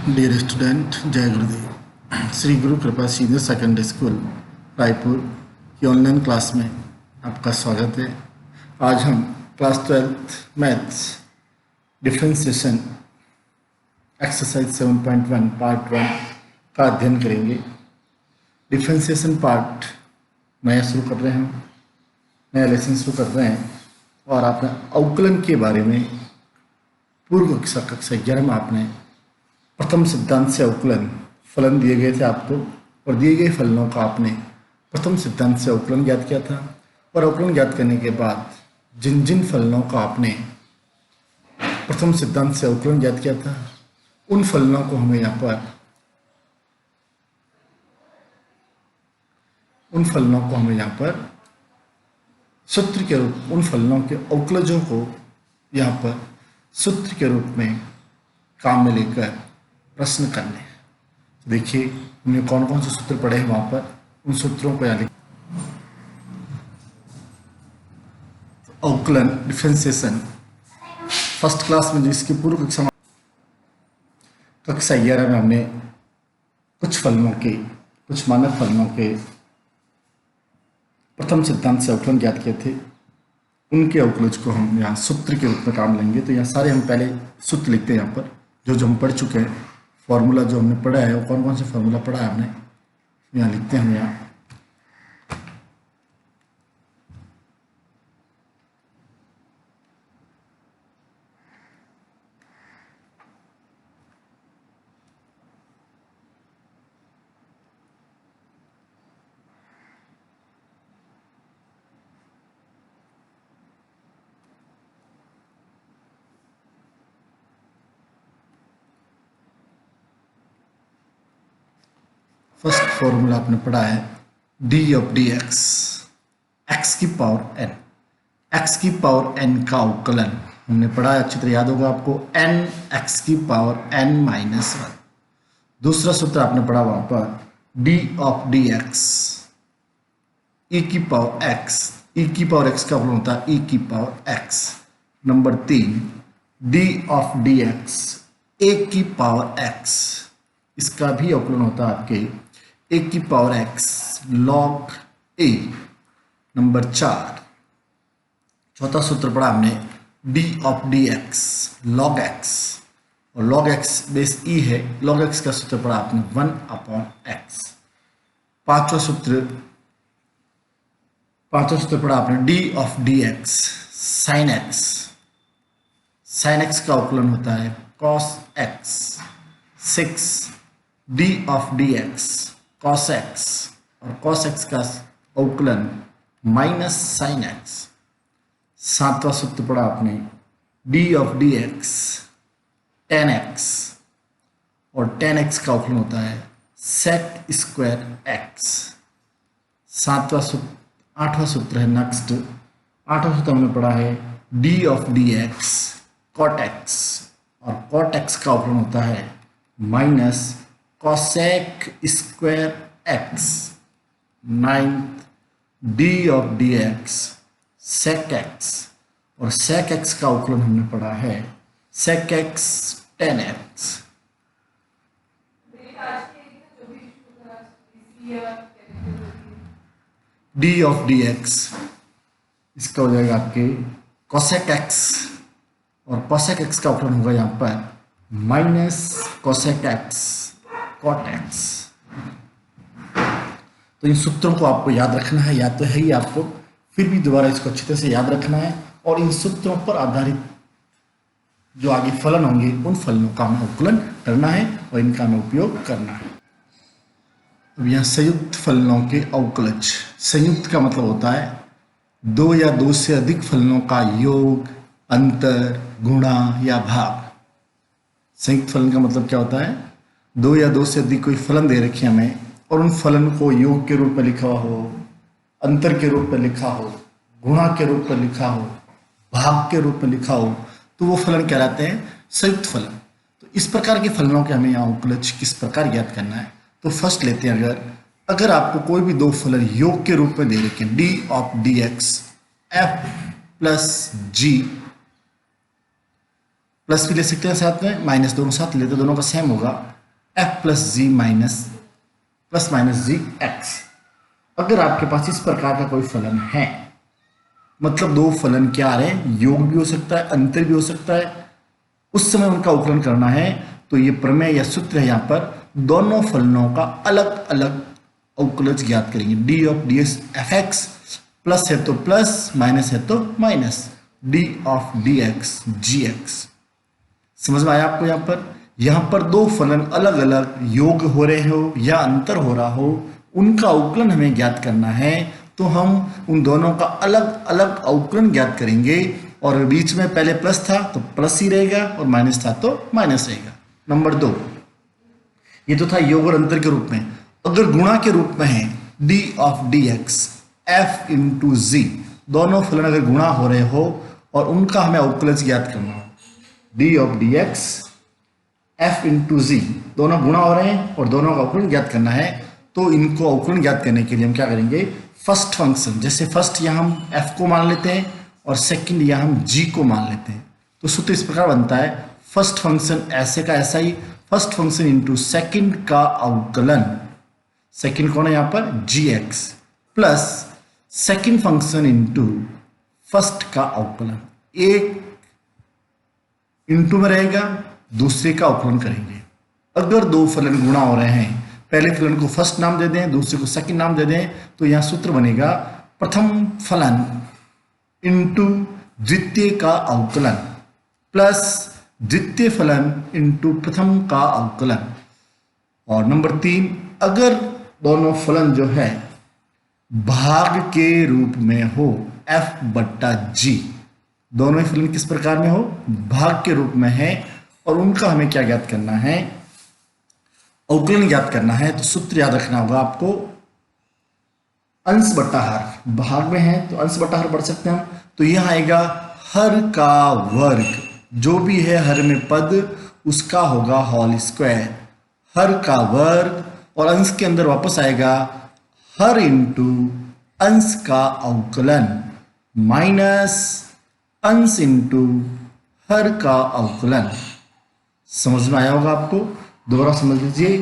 Dear student, जय गुरुदेव। श्री गुरु कृपा senior secondary school Raipur की ऑनलाइन क्लास में आपका स्वागत है। आज हम class 12th maths differentiation exercise 7.1 part 1 का अध्ययन करेंगे। डिफरेंशिएशन पार्ट नया शुरू कर रहे हैं, नया लेसन शुरू कर रहे हैं और आपने अवकलन के बारे में पूर्व कक्षा 11 में आपने प्रथम सिद्धांत से अवकलन फलन दिए गए थे आपको, और दिए गए फलनों का आपने प्रथम सिद्धांत से अवकलन ज्ञात किया था। और अवकलन ज्ञात करने के बाद जिन जिन फलनों का आपने प्रथम सिद्धांत से अवकलन ज्ञात किया था, उन फलनों को हमें यहाँ पर सूत्र के रूप, उन फलनों के अवकलजों को यहाँ पर सूत्र के रूप में काम में लेकर प्रश्न करने हैं। देखिए हमने कौन कौन से सूत्र पढ़े हैं वहां पर, उन सूत्रों को यहाँ लिख। अवकलन डिफरेंशिएशन फर्स्ट क्लास में, जिसकी पूर्व कक्षा 11 में हमने कुछ मानक फलनों के प्रथम सिद्धांत से अवकलन ज्ञात किए थे। उनके अवकलज को हम यहाँ सूत्र के रूप में काम लेंगे। तो यहाँ सारे हम पहले सूत्र लिखते हैं। यहाँ पर जो हम पढ़ चुके हैं, फॉर्मूला जो हमने पढ़ा है, वो कौन कौन से फॉर्मूला पढ़ा है हमने, यहाँ लिखते हैं हम यहाँ। फर्स्ट फॉर्मूला आपने पढ़ा है d of d x, x की पावर एन। एक्स की पावर एन का अवकलन हमने पढ़ा है, अच्छी तरह याद होगा आपको, एन एक्स की पावर एन माइनस 1। दूसरा सूत्र आपने पढ़ा वहां पर डी ऑफ डी एक्स, ई की पावर एक्स, ई की पावर एक्स का अवकलन होता है ई की power x. Number 3 d of d x, a की पावर एक्स, इसका भी अवकलन होता है आपके ए की पावर एक्स लॉग ए। नंबर 4 चौथा सूत्र पढ़ा हमने D of d x log x, और लॉग एक्स बेस ई है, लॉग एक्स का सूत्र पढ़ा आपने 1/x। पांचवा सूत्र पढ़ा आपने D of d x sine x, sine x का अवकलन होता है cos x. 6 D of d x cos x, और कॉस एक्स का अवकलन माइनस साइन एक्स। 7वां सूत्र पढ़ा आपने D of d x tan x, और टेन एक्स का अवकलन होता है सेक स्क्वायर एक्स। 8वां सूत्र है नेक्स्ट, 8वां सूत्र हमने पढ़ा है d of d x cot x, और कॉट एक्स का अवकलन होता है minus cosec square x. 9th d of d x sec x, और सेक एक्स का अवकलन हमने पढ़ा है sec x tan x. D of d x इसका हो जाएगा आपके कॉसेक एक्स, और कॉसेक एक्स का अवकलन होगा यहाँ पर minus cosec x cot x. तो इन सूत्रों को आपको याद रखना है, या तो है ही आपको, फिर भी दोबारा इसको अच्छी तरह से याद रखना है, और इन सूत्रों पर आधारित जो आगे फलन होंगे उन फलनों का हमें अवकलन करना है और इनका हमें उपयोग करना है। अब यहाँ संयुक्त फलनों के अवकलज। संयुक्त का मतलब होता है दो या दो से अधिक फलनों का योग, अंतर, गुणा या भाग। संयुक्त फलन का मतलब क्या होता है, दो या दो से अधिक कोई फलन दे रखे हमें, और उन फलन को योग के रूप में लिखा हुआ हो, अंतर के रूप में लिखा हो, गुणा के रूप में लिखा हो, भाग के रूप में लिखा हो, तो वो फलन कहलाते हैं संयुक्त फलन। तो इस प्रकार के फलनों के हमें यहाँ अवकलज किस प्रकार ज्ञात करना है, तो फर्स्ट लेते हैं, अगर आपको कोई भी दो फलन योग के रूप में दे रखे हैं, d of d x f plus g plus भी ले सकते हैं साथ में, माइनस दोनों साथ लेते, दोनों का सेम होगा, एफ प्लस जी माइनस प्लस माइनस जी एक्स। अगर आपके पास इस प्रकार का कोई फलन है, मतलब दो फलन क्या आ रहे हैं, योग भी हो सकता है, अंतर भी हो सकता है, उस समय उनका अवकलन करना है, तो ये प्रमेय या सूत्र है, यहाँ पर दोनों फलनों का अलग अलग अवकलज ज्ञात करेंगे। D of d x f x, plus है तो प्लस, माइनस है तो minus, d of d x g x. समझ में आया आपको? यहाँ पर दो फलन अलग अलग योग हो रहे हो या अंतर हो रहा हो, उनका अवकलन हमें ज्ञात करना है, तो हम उन दोनों का अलग अलग अवकलन ज्ञात करेंगे, और बीच में पहले प्लस था तो प्लस ही रहेगा और माइनस था तो माइनस रहेगा। नंबर 2, ये तो था योग और अंतर के रूप में। अगर गुणा के रूप में है, d of d x f into g, दोनों फलन अगर गुणा हो रहे हो और उनका हमें अवकलज ज्ञात करना हो, d of d x f into g, दोनों गुणा हो रहे हैं और दोनों का अवकलन ज्ञात करना है, तो इनको अवकलन ज्ञात करने के लिए हम क्या करेंगे, फर्स्ट फंक्शन, जैसे फर्स्ट यहाँ हम एफ को मान लेते हैं और सेकंड यहाँ हम जी को मान लेते हैं, तो सूत्र इस प्रकार बनता है, फर्स्ट फंक्शन ऐसे का ऐसा ही, फर्स्ट फंक्शन इंटू सेकंड का अवकलन, सेकंड कौन है यहाँ पर, g x, plus second function into first का अवकलन, एक इंटू में रहेगा, दूसरे का अवकलन करेंगे। अगर दो फलन गुणा हो रहे हैं, पहले फलन को फर्स्ट नाम दे दें, दूसरे को सेकंड नाम दे दें, तो यहां सूत्र बनेगा प्रथम फलन इंटू द्वितीय का अवकलन प्लस द्वितीय फलन इंटू प्रथम का अवकलन। और नंबर 3, अगर दोनों फलन जो है भाग के रूप में हो, एफ बट्टा जी, दोनों ही फलन किस प्रकार में हो, भाग के रूप में है, और उनका हमें क्या ज्ञात करना है, अवकलन ज्ञात करना है, तो सूत्र याद रखना होगा आपको, अंश बट्टा हर, भाग में है तो अंश बट्टा हर पढ़ सकते हैं हम, तो यह आएगा हर का वर्ग, जो भी है हर में पद उसका होगा होल स्क्वायर, हर का वर्ग, और अंश के अंदर वापस आएगा हर इंटू अंश का अवकलन माइनस अंश इंटू हर का अवकलन। समझ में आया होगा आपको? दोबारा समझ लीजिए,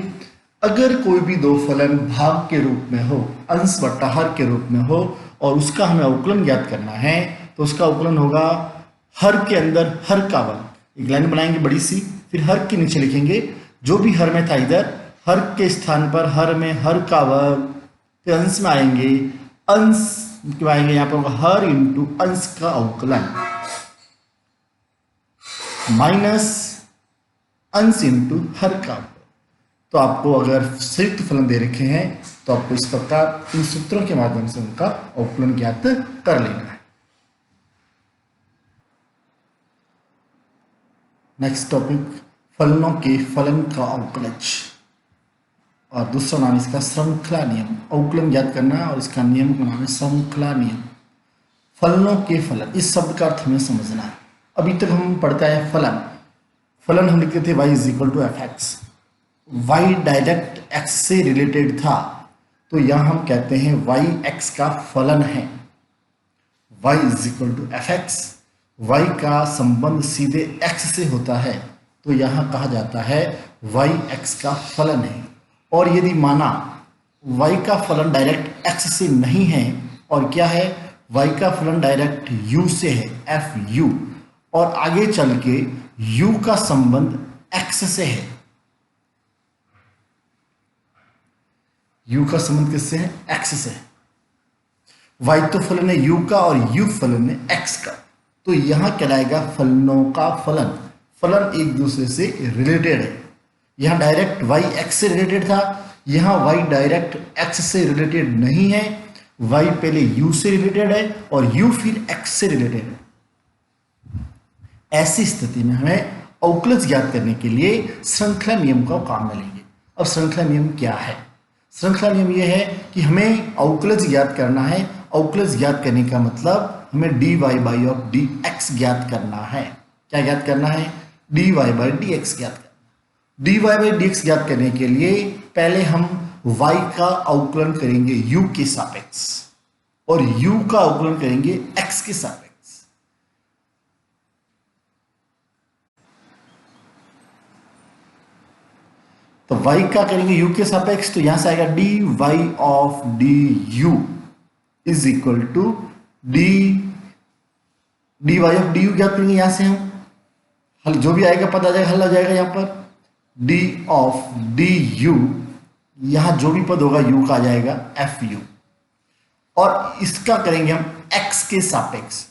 अगर कोई भी दो फलन भाग के रूप में हो, अंश बट्टा हर के रूप में हो, और उसका हमें अवकलन ज्ञात करना है, तो उसका अवकलन होगा हर के अंदर हर का वर्ग, एक लाइन बनाएंगे बड़ी सी, फिर हर के नीचे लिखेंगे जो भी हर में था, इधर हर के स्थान पर हर में हर का वर्ग, फिर अंश में आएंगे, अंश में आएंगे यहाँ पर होगा हर इंटू अंश का अवकलन माइनस अंश इंटू हर का। तो आपको अगर संयुक्त फलन दे रखे हैं तो आपको इस प्रकार इन सूत्रों के माध्यम से उनका अवकलन ज्ञात कर लेना है। नेक्स्ट टॉपिक, फलनों के फलन का अवकलज, और दूसरा नाम इसका श्रृंखला नियम। अवकलन ज्ञात करना है और इसका नियम का नाम है श्रृंखला नियम। फलनों के फलन, इस शब्द का अर्थ हमें समझना है। अभी तक हम पढ़ते हैं फलन, फलन हम लिखते थे y is equal to f x, y direct x से रिलेटेड था, तो यहां हम कहते हैं y x का फलन है, y is equal to f x, y का संबंध सीधे x से होता है, तो यहां कहा जाता है y x का फलन है। और यदि माना y का फलन डायरेक्ट x से नहीं है, और क्या है, y का फलन डायरेक्ट u से है, एफ यू, और आगे चल के u का संबंध x से है, u का संबंध किससे है, x से है, y तो फलन है u का और u फलन है x का, तो यहां कहलाएगा फलनों का फलन। फलन एक दूसरे से रिलेटेड है, यहां डायरेक्ट y x से रिलेटेड था, यहां y डायरेक्ट x से रिलेटेड नहीं है, y पहले u से रिलेटेड है और u फिर x से रिलेटेड है। ऐसी स्थिति में हमें अवकलज ज्ञात करने के लिए श्रृंखला नियम का काम में लेंगे। अब श्रृंखला नियम क्या है? श्रृंखला नियम यह है कि हमें अवकलज ज्ञात करना है। अवकलज ज्ञात करने का मतलब हमें dy by of d x ज्ञात करना है। क्या ज्ञात करना है? dy बाई डी एक्स ज्ञात करना। dy बाई डी एक्स ज्ञात करने के लिए पहले हम y का अवकलन करेंगे u के सापेक्ष और u का अवकलन करेंगे x के सापेक्ष। तो y का करेंगे u के सापेक्ष, तो यहां से आएगा dy of du is equal to dy of du ज्ञात करेंगे। यहां से हम हल जो भी आएगा पद आ जाएगा, हल आ जाएगा यहां पर d ऑफ du, यहां जो भी पद होगा u का आ जाएगा fu, और इसका करेंगे हम x के सापेक्ष,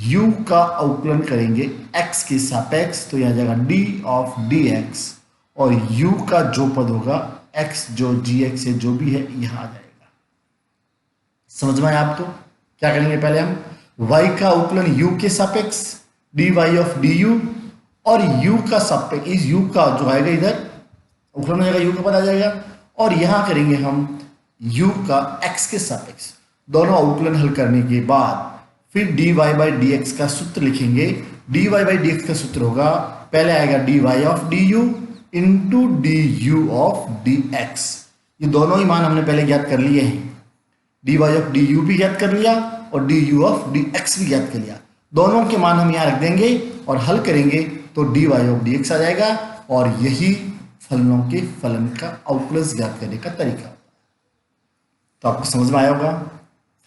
u का अवकलन करेंगे x के सापेक्ष, तो यहां आ जाएगा d ऑफ dx, और u का जो पद होगा x जो gx से जो भी है यहां आ जाएगा। समझ में आया आपको? क्या करेंगे पहले हम y का अवकलन u के सापेक्ष dy ऑफ du, और u का सापेक्ष इस u का जो आएगा इधर अवकलन हो जाएगा, u का पद आ जाएगा, और यहां करेंगे हम u का x के सापेक्ष। दोनों अवकलन हल करने के बाद फिर dy बाई dx का सूत्र लिखेंगे। dy बाई dx का सूत्र होगा, पहले आएगा dy of du into du of dx। ये दोनों ही मान हमने पहले ज्ञात कर लिए हैं, dy ऑफ du भी ज्ञात कर लिया और du ऑफ dx भी ज्ञात कर लिया। दोनों के मान हम यहाँ रख देंगे और हल करेंगे तो dy ऑफ dx आ जाएगा, और यही फलनों के फलन का अवकलन ज्ञात करने का तरीका। तो आपको समझ में आया होगा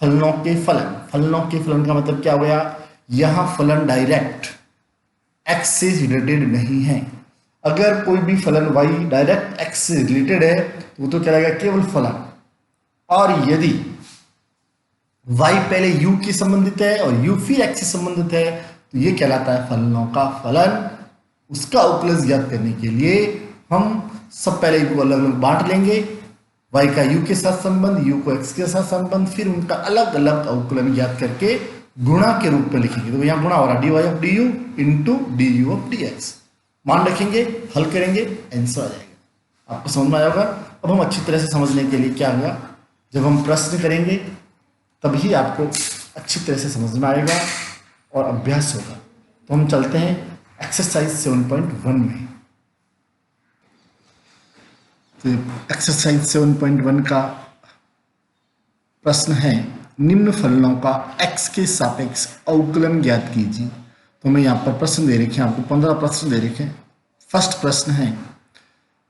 फलनों के फलन। फलनों के फलन का मतलब क्या हो गया, यहां फलन डायरेक्ट x से रिलेटेड नहीं है। अगर कोई भी फलन y डायरेक्ट x से रिलेटेड है तो वो तो कहलाएगा केवल फलन, और यदि y पहले u के संबंधित है और u फिर x से संबंधित है तो ये कहलाता है फलनों का फलन। उसका अवकलन ज्ञात करने के लिए हम सब पहले को अलग अलग बांट लेंगे, y का u के साथ संबंध, u को x के साथ संबंध, फिर उनका अलग अलग अवकलन ज्ञात करके गुणा के रूप में लिखेंगे। तो यहाँ गुणा हो रहा dy of du into du of dx। मान रखेंगे, हल करेंगे, आंसर आ जाएगा। आपको समझ में आया होगा। अब हम अच्छी तरह से समझने के लिए क्या होगा, जब हम प्रश्न करेंगे तभी आपको अच्छी तरह से समझ में आएगा और अभ्यास होगा। तो हम चलते हैं एक्सरसाइज 7.1 में। तो एक्सरसाइज 7.1 का प्रश्न है, निम्न फलनों का x के सापेक्ष अवकलन ज्ञात कीजिए। तो मैं यहाँ पर प्रश्न दे रखे हैं, आपको 15 प्रश्न दे रखे हैं। फर्स्ट प्रश्न है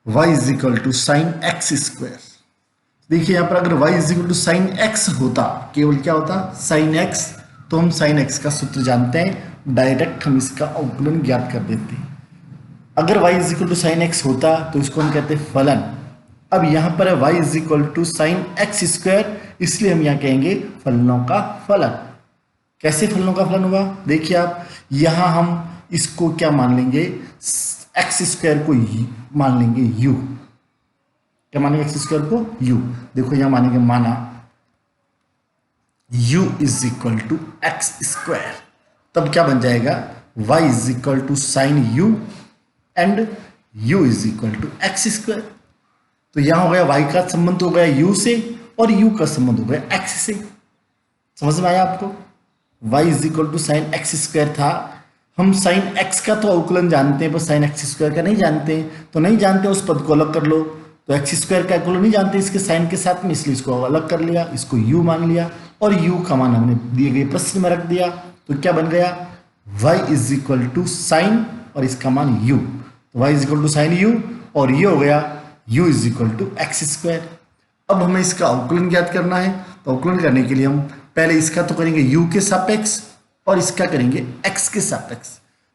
y is equal to sine x square. देखिए यहाँ पर अगर y is equal to sine x होता, केवल क्या होता साइन एक्स, तो हम साइन एक्स का सूत्र जानते हैं, डायरेक्ट हम इसका अवकलन ज्ञात कर देते हैं। अगर y is equal to sine x होता तो इसको हम कहते हैं फलन। अब यहाँ पर है y is equal to sine x square, इसलिए हम यहाँ कहेंगे फलनों का फलन। कैसे फलनों का फलन होगा, देखिए आप यहाँ हम इसको क्या मान लेंगे, एक्स स्क्वायर को मान लेंगे u। क्या मानेंगे एक्स स्क्वायर को u। देखो यहाँ मानेंगे, माना u is equal to x square, तब क्या बन जाएगा y is equal to sine u and u is equal to x square. तो यहां हो गया y का संबंध हो गया u से और u का संबंध हो गया x से। समझ में आया आपको? y is equal to sine x square था, हम साइन x का तो अवकलन जानते हैं पर साइन एक्स स्क्वायर का नहीं जानते हैं, तो नहीं जानते उस पद को अलग कर लो। तो एक्स स्क्वायर का अवकलन नहीं जानते इसके साइन के साथ में, इसलिए इसको अलग कर लिया, इसको u मान लिया और u का मान हमने दिए गए प्रश्न में रख दिया। तो क्या बन गया, y is equal to sine और इसका मान u, तो y is equal to sine u और ये हो गया u is equal to x square. अब हमें इसका अवकलन ज्ञात करना है, तो अवकलन करने के लिए हम पहले इसका तो करेंगे u के सापेक्ष और इसका करेंगे x के सापेक्ष।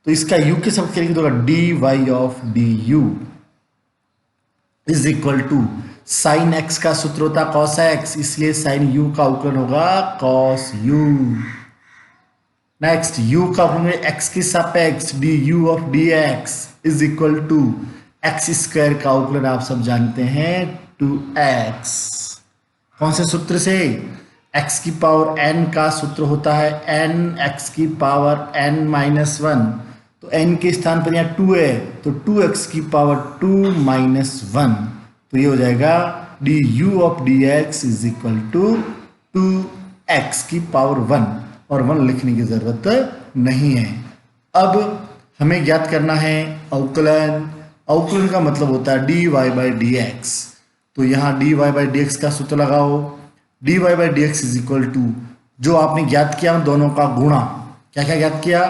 तो इसका u के सापेक्ष करेंगे तो dy of du is equal to sine x का सूत्र होता cos x, इसलिए साइन u का अवकलन होगा cos u। नेक्स्ट u का अवकलन x के सापेक्ष du of dx is equal to x square का अवकलन आप सब जानते हैं 2x। कौन से सूत्र से, x की पावर n का सूत्र होता है n x की पावर n माइनस 1, तो n के स्थान पर यहाँ 2 है तो 2x की पावर 2 माइनस 1, तो ये हो जाएगा du of dx is equal to 2x की पावर 1, और 1 लिखने की जरूरत नहीं है। अब हमें ज्ञात करना है अवकलन। अवकलन का मतलब होता है dy बाई dx, तो यहाँ dy बाई dx का सूत्र लगाओ, dy by dx is equal to जो आपने ज्ञात किया दोनों का गुणा, क्या क्या ज्ञात किया,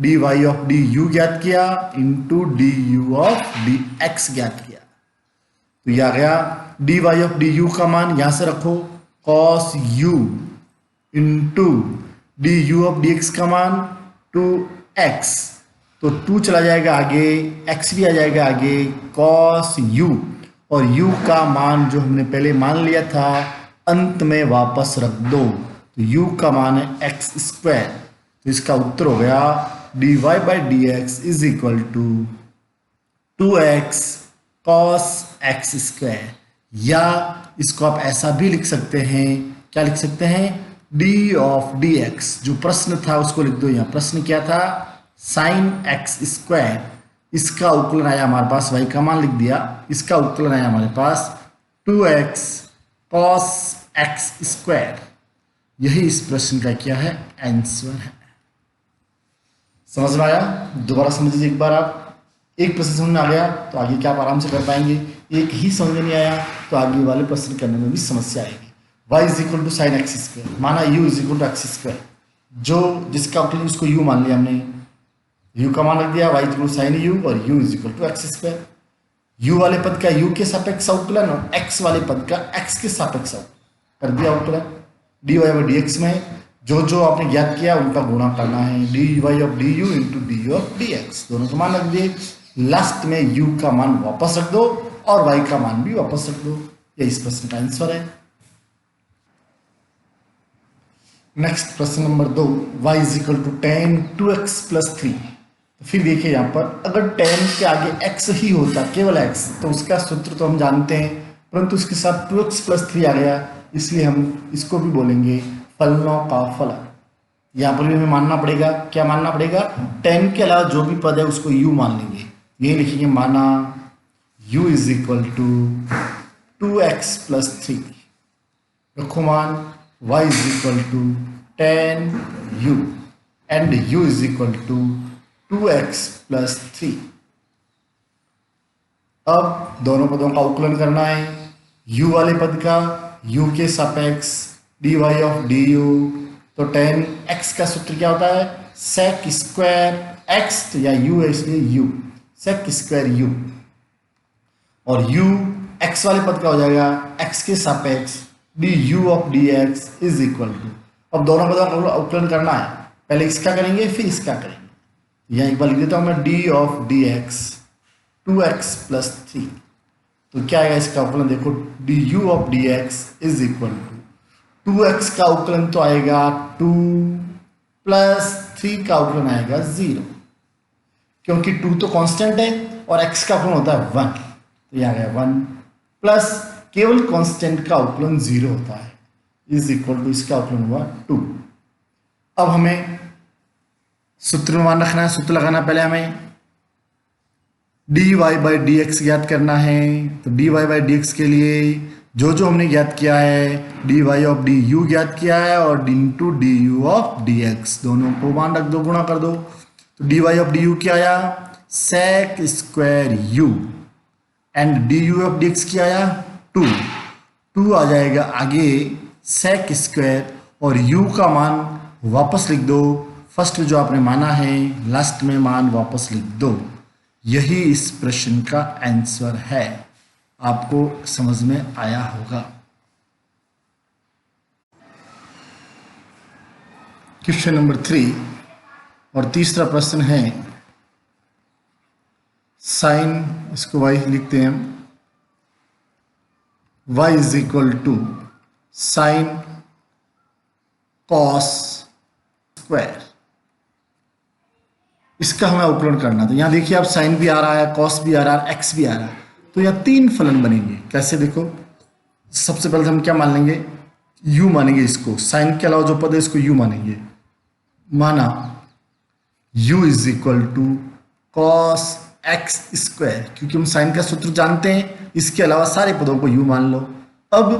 dy ऑफ du ज्ञात किया इंटू du ऑफ dx ज्ञात किया। तो ये आ गया d y of d u का मान यहां से रखो cos u into d u of d x का मान 2x, तो 2 चला जाएगा आगे, x भी आ जाएगा आगे, कॉस u, और u का मान जो हमने पहले मान लिया था अंत में वापस रख दो, तो u का मान है x स्क्वायर। तो इसका उत्तर हो गया dy by d x is equal to 2x cos x square. या इसको आप ऐसा भी लिख सकते हैं, क्या लिख सकते हैं, d ऑफ dx, जो प्रश्न था उसको लिख दो। यहाँ प्रश्न क्या था, साइन x स्क्वायर, इसका उत्कलन आया हमारे पास, y का मान लिख दिया, इसका उत्कलन आया हमारे पास 2x कॉस x स्क्वायर। यही इस प्रश्न का क्या है, आंसर है। समझ में आया? दोबारा समझ लीजिए एक बार आप। एक प्रश्न समझ में आ गया तो आगे क्या आप आराम से कर पाएंगे, एक ही समझ में नहीं आया तो आगे वाले प्रश्न करने में भी समस्या आएगी। y is equal to sine x square, माना u is equal to x square, जो जिसका उत्कलन उसको u मान लिया हमने, u का मान रख दिया, y is equal to sine u और u is equal to x square. u वाले पद का u के सापेक्ष अवकलन और x वाले पद का x के सापेक्ष अवकलन कर दिया अवकलन। dy बाई डी एक्स में जो जो आपने ज्ञात किया उनका गुणा करना है, dy of d you into D of d x, दोनों का मान रख दिए, लास्ट में u का मान वापस रख दो और y का मान भी वापस रख दो। ये इस प्रश्न का आंसर है। नेक्स्ट प्रश्न number 2, y is equal to tan 2x plus 3। तो फिर देखिए यहाँ पर अगर tan के आगे x ही होता, केवल x, तो उसका सूत्र तो हम जानते हैं, परंतु उसके साथ 2x प्लस 3 आ गया, इसलिए हम इसको भी बोलेंगे फलनों का फलन। यहाँ पर भी हमें मानना पड़ेगा, क्या मानना पड़ेगा, tan के अलावा जो भी पद है उसको u मान लेंगे। ये लिखेंगे माना u is equal to 2x plus 3, रखो मान y is equal to tan u and u is equal to 2x plus 3। अब दोनों पदों का अवकलन करना है, u वाले पद का u के सापेक्ष dy ऑफ du, तो tan x का सूत्र क्या होता है, sec स्क्वायर x, तो या u है इसलिए u, sec स्क्वायर u, और u x वाले पद का हो जाएगा x के सापेक्ष du of dx is equal to, अब दोनों पदों का अवकलन करना है, पहले इसका करेंगे फिर इसका करेंगे। यहाँ एक बार लिख देता हूँ मैं d of dx 2x plus 3, तो क्या आएगा इसका अवकलन, देखो du of dx is equal to 2x का अवकलन तो आएगा 2 प्लस 3 का अवकलन आएगा 0, क्योंकि 2 तो कांस्टेंट है और x का अवकलन होता है 1, तो यह आ गया 1 प्लस केवल कांस्टेंट का अवकलन 0 होता है, इज इक्वल टू इसका अवकलन हुआ 2। अब हमें सूत्र में मान रखना है, सूत्र लगाना पहले हमें dy बाई डी एक्स ज्ञात करना है, तो dy बाई डी एक्स के लिए जो जो हमने ज्ञात किया है, dy ऑफ डी यू ज्ञात किया है और into d u of d x, दोनों को मान रख दो, गुणा कर दो, तो dy ऑफ डी यू क्या आया, sec square u and D u of d x क्या आया 2 आ जाएगा आगे sec स्क्वायर और u का मान वापस लिख दो, फर्स्ट में जो आपने माना है लास्ट में मान वापस लिख दो। यही इस प्रश्न का आंसर है, आपको समझ में आया होगा। क्वेश्चन नंबर 3 और तीसरा प्रश्न है साइन, इसको y लिखते हैं हम, y is equal to sine cos square, इसका हमें अवकलन करना। तो यहाँ देखिए आप साइन भी आ रहा है, कॉस भी आ रहा है, एक्स भी आ रहा है, तो यहाँ 3 फलन बनेंगे। कैसे, देखो सबसे पहले हम क्या मान लेंगे, u मानेंगे इसको, साइन के अलावा जो पद है इसको u मानेंगे, माना u is equal to cos x square, क्योंकि हम साइन का सूत्र जानते हैं, इसके अलावा सारे पदों को u मान लो। अब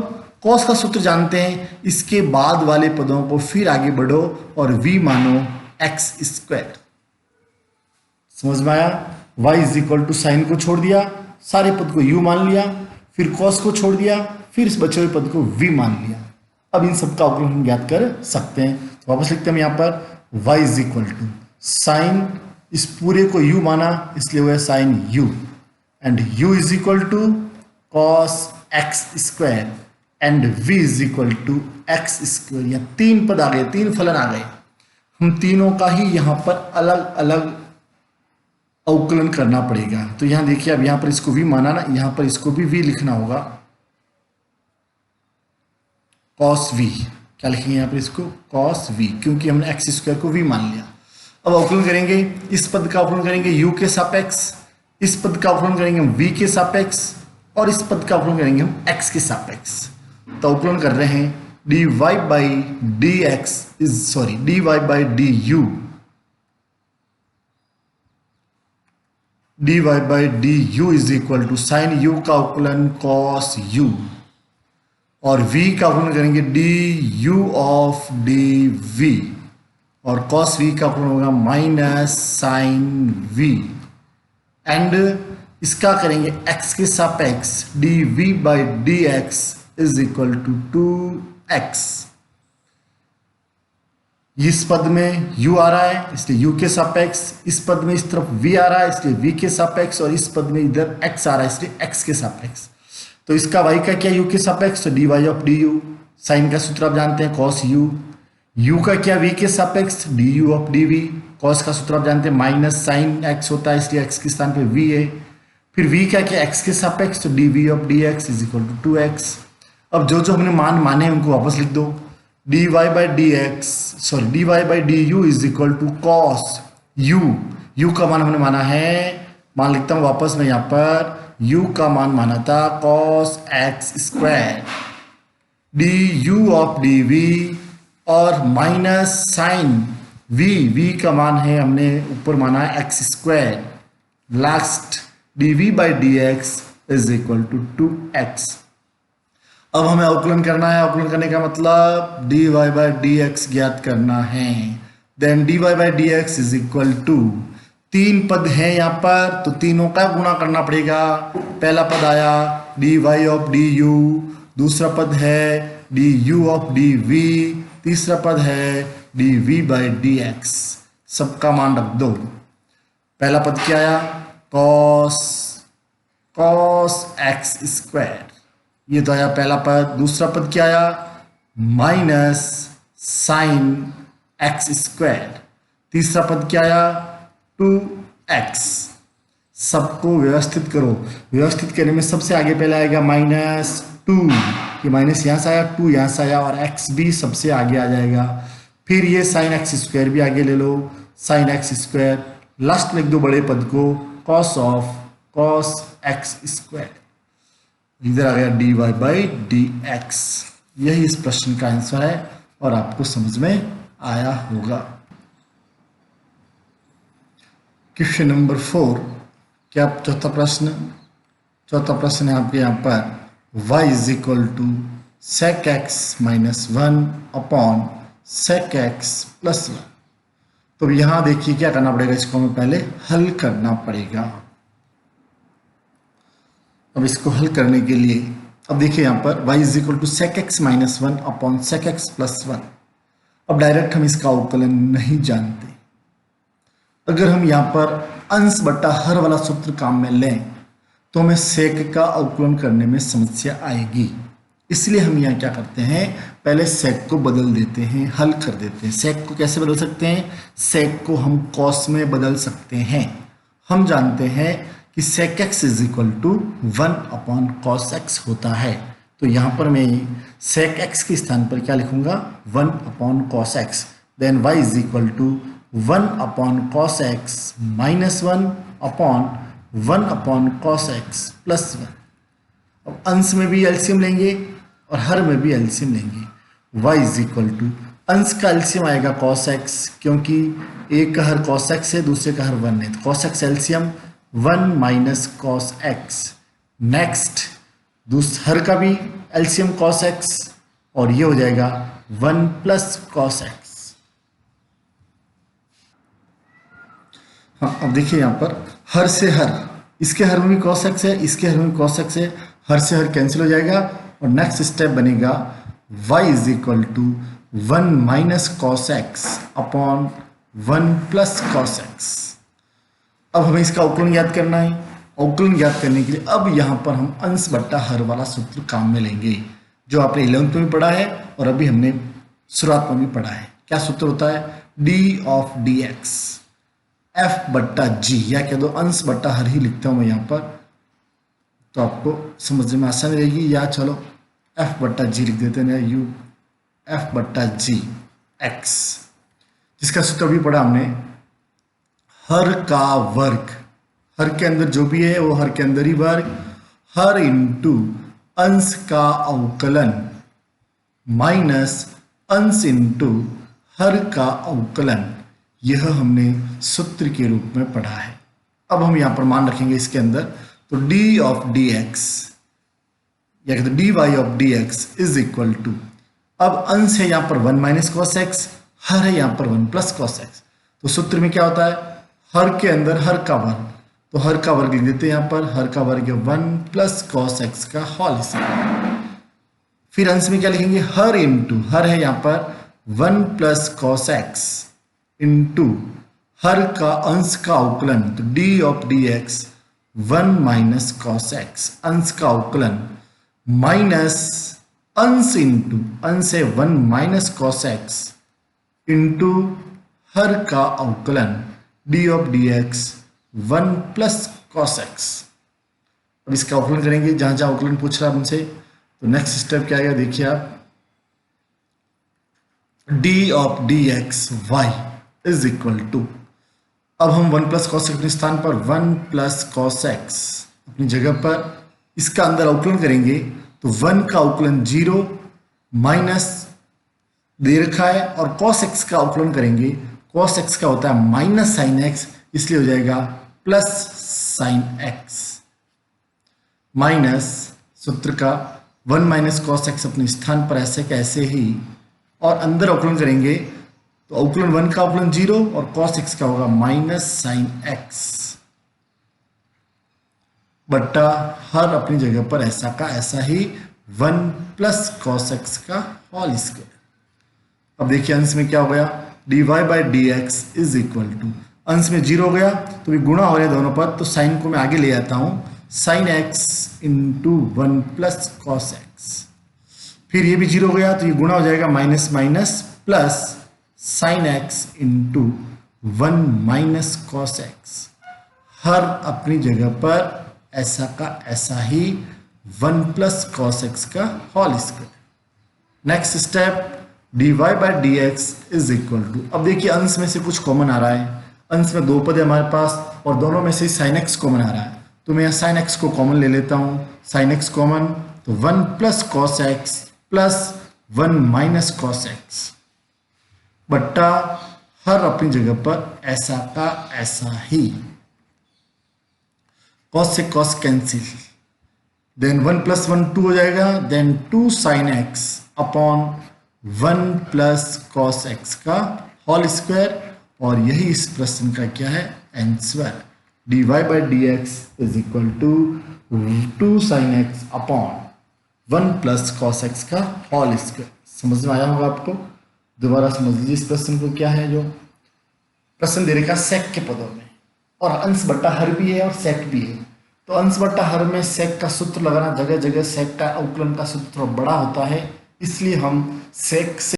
कॉस का सूत्र जानते हैं, इसके बाद वाले पदों को फिर आगे बढ़ो और v मानो एक्स स्क्वायर। समझ में आया? y is equal to sine को छोड़ दिया, सारे पद को u मान लिया, फिर cos को छोड़ दिया, फिर इस बचे हुए पद को v मान लिया। अब इन सब का अवकलन हम ज्ञात कर सकते हैं, तो वापस लिखते हैं यहाँ पर y is equal to sine, इस पूरे को u माना इसलिए हुआ sine u, and u is equal to cos x square and v is equal to x square. या तीन पद आ गए, तीन फलन आ गए। हम तीनों का ही यहाँ पर अलग अलग अवकलन करना पड़ेगा। तो यहाँ देखिए, अब यहाँ पर इसको v माना ना, यहाँ पर इसको भी v लिखना होगा, कॉस v। क्या लिखेंगे यहाँ पर इसको? कॉस v, क्योंकि हमने एक्स स्क्वायर को v मान लिया। अब अवकलन करेंगे, इस पद का अवकलन करेंगे u के सापेक्ष, इस पद का अवकलन करेंगे हम v के सापेक्ष, और इस पद का अवकलन करेंगे हम x के सापेक्ष। तो अवकलन कर रहे हैं dy by d x is sorry dy by d u, dy by d u is equal to sine u का अवकलन कॉस u, और v का अवकलन करेंगे D u of D v, और cos v का अवकलन होगा माइनस साइन v, एंड इसका करेंगे x के सापेक्ष d v by d x is equal to 2x। इस पद में u आ रहा है इसलिए u के सापेक्ष, इस पद में इस तरफ v आ रहा है इसलिए v के सापेक्ष, और इस पद में इधर x आ रहा है इसलिए x के सापेक्ष। तो इसका y का क्या u के सापेक्ष, तो dy ऑफ du। साइन का सूत्र आप जानते हैं cos u। u का क्या v के सापेक्ष, du ऑफ dv। cos का सूत्र आप जानते हैं माइनस साइन x होता है इसलिए x के स्थान पे v है। फिर v का क्या x के सापेक्ष, तो dv of dx is equal to 2x। अब जो जो हमने मान माने उनको वापस लिख दो, dy by d x sorry dy by d u is equal to cos u। u का मान हमने माना है, मान लिखता हूँ वापस मैं यहाँ पर, u का मान माना था cos x square d u of d v, और माइनस साइन v का मान है हमने ऊपर माना है x square, last dv by d x is equal to 2x। अब हमें अवकलन करना है, अवकलन करने का मतलब dy बाई डी एक्स ज्ञात करना है। Then dy by d x is equal to, तीन पद हैं यहाँ पर तो तीनों का गुणा करना पड़ेगा। पहला पद आया dy ऑफ du, दूसरा पद है du ऑफ dv, तीसरा पद है dv बाई डी एक्स। सबका मान रख दो। पहला पद क्या आया, कॉस एक्स स्क्वायर, ये तो आया पहला पद। दूसरा पद क्या आया, माइनस साइन एक्स स्क्वायर। तीसरा पद क्या आया, 2x। सबको व्यवस्थित करो, व्यवस्थित करने में सबसे आगे पहले आएगा -2, ये माइनस यहाँ से आया, 2 यहाँ से आया, और x भी सबसे आगे आ जाएगा। फिर ये साइन एक्स स्क्वायर भी आगे ले लो, साइन एक्स स्क्वायर। लास्ट में लिख दो बड़े पद को, कॉस एक्स स्क्वायर। इधर आ गया dy बाई डी एक्स। यही इस प्रश्न का आंसर है और आपको समझ में आया होगा। क्वेश्चन नंबर 4, क्या चौथा प्रश्न है आपके यहाँ पर y is equal to sec x minus 1 upon sec x plus 1। तो यहाँ देखिए क्या करना पड़ेगा, इसको हमें पहले हल करना पड़ेगा। अब इसको हल करने के लिए अब देखिए यहाँ पर y is equal to sec x minus 1 upon sec x plus 1। अब डायरेक्ट हम इसका अवकलन नहीं जानते। अगर हम यहाँ पर अंश बटा हर वाला सूत्र काम में लें तो हमें सेक का अवकलन करने में समस्या आएगी। इसलिए हम यहाँ क्या करते हैं, पहले सेक को बदल देते हैं, हल कर देते हैं। सेक को कैसे बदल सकते हैं, सेक को हम कॉस में बदल सकते हैं। हम जानते हैं कि sec x is equal to 1 upon cos x होता है। तो यहाँ पर मैं sec x के स्थान पर क्या लिखूंगा, 1 upon cos x. Then y is equal to 1 upon cos x minus 1 upon cos x plus 1। अब अंश में भी एलसीएम लेंगे और हर में भी एलसीएम लेंगे। y इज इक्वल टू, अंश का एलसीएम आएगा कॉस एक्स, क्योंकि एक का हर कॉस एक्स है, दूसरे का हर 1 है, तो cos x LCM 1 minus cos x. Next हर का भी एलसीएम कॉस एक्स, और ये हो जाएगा 1 प्लस कॉस एक्स। हाँ, अब देखिए यहाँ पर हर से हर, इसके हर में भी कॉस एक्स है, इसके हर में भी कॉस एक्स है, हर से हर कैंसिल हो जाएगा और नेक्स्ट स्टेप बनेगा y is equal to 1 minus cos x upon 1 plus cos x. अब हमें इसका अवकलन याद करना है। अवकलन ज्ञात करने के लिए अब यहाँ पर हम अंश बट्टा हर वाला सूत्र काम में लेंगे, जो आपने 11th में भी पढ़ा है और अभी हमने शुरुआत में भी पढ़ा है। क्या सूत्र होता है? D of d x F बट्टा जी, या कह दो अंश बट्टा हर ही लिखता हूं मैं यहाँ पर, तो आपको समझने में आसानी रहेगी। या चलो एफ बट्टा जी लिख देते हैं, यू एफ बट्टा जी एक्स, जिसका सूत्र अभी पढ़ा हमने, हर का वर्ग, हर के अंदर जो भी है वो हर के अंदर ही वर्ग, हर इंटू अंश का अवकलन माइनस अंश इंटू हर का अवकलन, यह हमने सूत्र के रूप में पढ़ा है। अब हम यहां पर मान रखेंगे इसके अंदर, तो डी ऑफ डी एक्स या कहते d y of d x is equal to, अब अंश है यहां पर 1 माइनस कॉस एक्स, हर है यहां पर 1 प्लस कॉस एक्स, तो सूत्र में क्या होता है? हर के अंदर हर का वर्ग, तो हर का वर्ग लिख देते हैं यहां पर, हर का वर्ग 1 प्लस कॉस एक्स का होल स्क्वायर। फिर अंश में क्या लिखेंगे? हर इंटू, हर है यहां पर 1 प्लस कॉस एक्स इंटू हर का अंश का अवकलन, तो D of d x 1 minus cos x, अंश का अवकलन माइनस अंश इंटू अंश है 1 माइनस कॉस एक्स इंटू हर का अवकलन D of d x 1 plus cos x. अब इसका अवकलन करेंगे, जहां जहां अवकलन पूछ रहा है हमसे, तो नेक्स्ट स्टेप क्या आएगा देखिए आप, d of d x y is equal to, अब हम 1 प्लस कॉस एक्स अपने स्थान पर 1 प्लस कॉस एक्स अपनी जगह पर, इसका अंदर अवकलन करेंगे तो 1 का अवकलन 0 माइनस दे रखा है, और कॉस एक्स का अवकलन करेंगे, कॉस एक्स का होता है माइनस साइन एक्स, इसलिए हो जाएगा प्लस साइन एक्स, माइनस सूत्र का 1 माइनस कॉस एक्स अपने स्थान पर ऐसे कैसे ही, और अंदर अवकलन करेंगे तो अवकलन 1 का अवकलन 0 और कॉस एक्स का होगा माइनस साइन एक्स बट्टा हर अपनी जगह पर ऐसा का ऐसा ही 1 प्लस कॉस एक्स का होल स्क्वायर। अब देखिए अंश में क्या हो गया, d y by d x is equal to, अंश में 0 हो गया तो भी गुणा हो रहे हैं दोनों पर, तो साइन को मैं आगे ले आता हूं, sign x into 1 plus cos x, फिर ये भी 0 हो गया तो ये गुणा हो जाएगा minus minus plus sine x into 1 minus cos x, हर अपनी जगह पर ऐसा का ऐसा ही 1 प्लस कॉस एक्स का whole square. Next step, d y by d x is equal to, अब देखिए अंश में से कुछ कॉमन आ रहा है, अंश में 2 पद है हमारे पास और दोनों में से साइन एक्स कॉमन आ रहा है, तो मैं यहाँ साइन एक्स को कॉमन ले लेता हूँ, साइन एक्स कॉमन, तो 1 plus cos x plus 1 minus cos x बट्टा हर अपनी जगह पर ऐसा का ऐसा ही, कॉस से कॉस कैंसिल, देन 1 प्लस 1 2 हो जाएगा, then 2 sine x upon 1 plus cos x का होल स्क्वायर, और यही इस प्रश्न का क्या है answer, d y by d x is equal to 2 sine x upon 1 plus cos x का होल स्क्वायर। समझ में आया होगा आपको, दोबारा समझ लीजिए इस प्रश्न को, क्या है जो प्रश्न दे रखा सेक के पदों में, और अंश बट्टा हर भी है और सेक भी है, तो अंश बट्टा हर में सेक का सूत्र लगाना, जगह जगह सेक का अवकलन का सूत्र बड़ा होता है, इसलिए हम सेक से